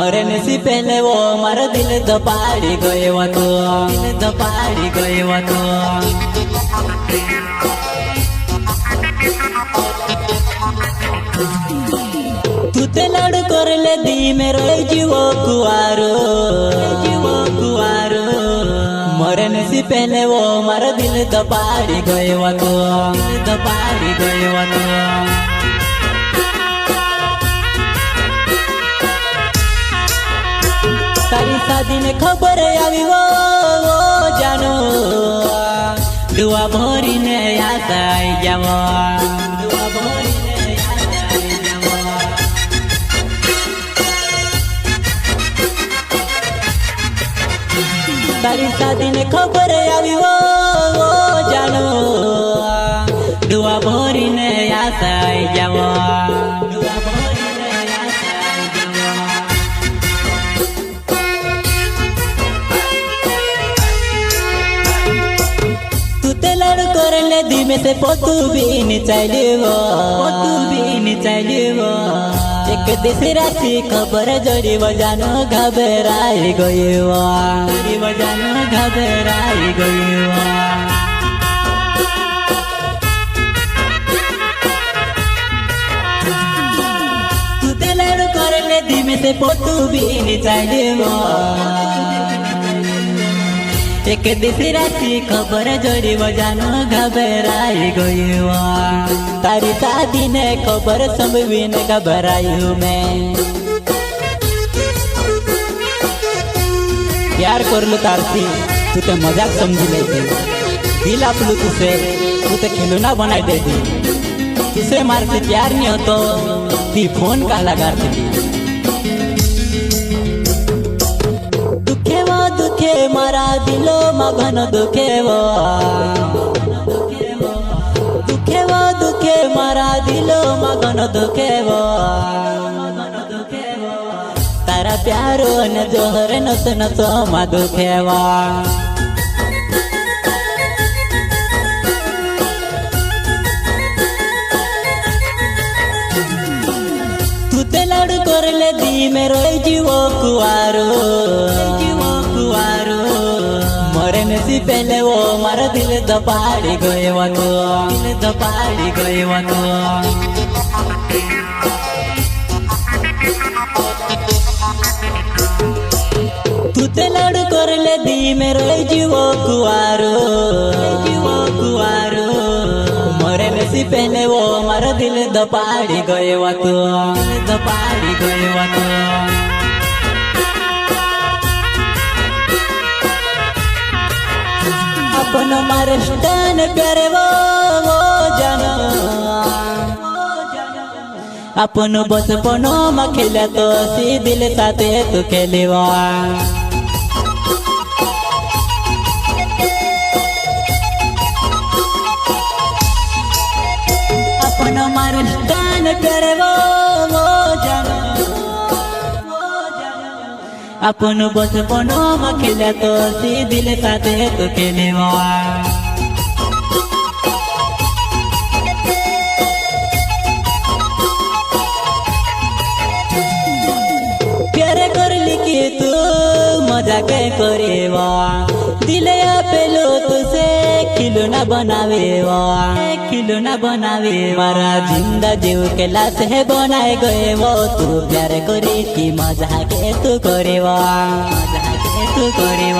मरने से पहले वो हमारा दिल दपाड़ी गए वो तो दिल दपाड़ी गए वो तो तू ते लड़ कर ले दी मेरो जीवो कुआरो मरने से पहले वो हमारा दिल दपाड़ी गए वो तो दपाड़ी गए वो तो तारी शादी ने खबर आई वो जानो दुआ भरी ने याद आई जावो दुआ भरी ने याद आई जावो तारी शादी ने खबर आई वो जानो दुआ भरी ने याद आई जावो दुआ भरी ने याद आई जावो करले दी में से पोतू भी नहीं चाहिए एक दूसरा सी खबर जोड़ी बजानो घबराई गई बजानो घबराई गई तू ते लड़ करले दी में से पोतू भी नहीं चाहिए एक दूसरा सी खबर जोड़ी बजानो घबराई गई तारी शादी ने खबर संभवी ने घबराई हूँ मैं प्यार कर लू तारसी तू तो मजाक समझ लेती दिल आप लू तुझसे तू तो खिलौना बनाई देती तुझसे मारती प्यार नहीं हो तो ती फोन का लगाती दुखे मारा दिलो मगन दुखे वो दुखे मारा दिलो मगन दुखे वो तारा प्यारो ने जोहर नस नस मा दुखे वो तू ते लड़ कर ले दी मेरो जीवो कुआरो मरने से पहले वो हमारा दिल दपाड़ी गए वो तो दिल दपाड़ी गए वो तो तू ते लड़ कर ले दी मेरो जीवो कुआरो मरने से पहले वो हमारा दिल दपाड़ी गए वो तो दपाड़ी गए वो तो अपन महाराष्ट्र प्यारे वो जानो अपन बचपनो में खेला तो सी दिल साथे तू खेले अपन महाराष्ट्र प्यारे वो जानो अपन बचपनो में खेला तो सी दिल साथे तू खेले प्यारे कर लिखी तू मजा के करे दिल पेलो तुसे खिलौना बनावे मारा जिंदा जीव के लाश है बनाए गए वो तू प्यार करे की मजा के तू करे मजा के तू करे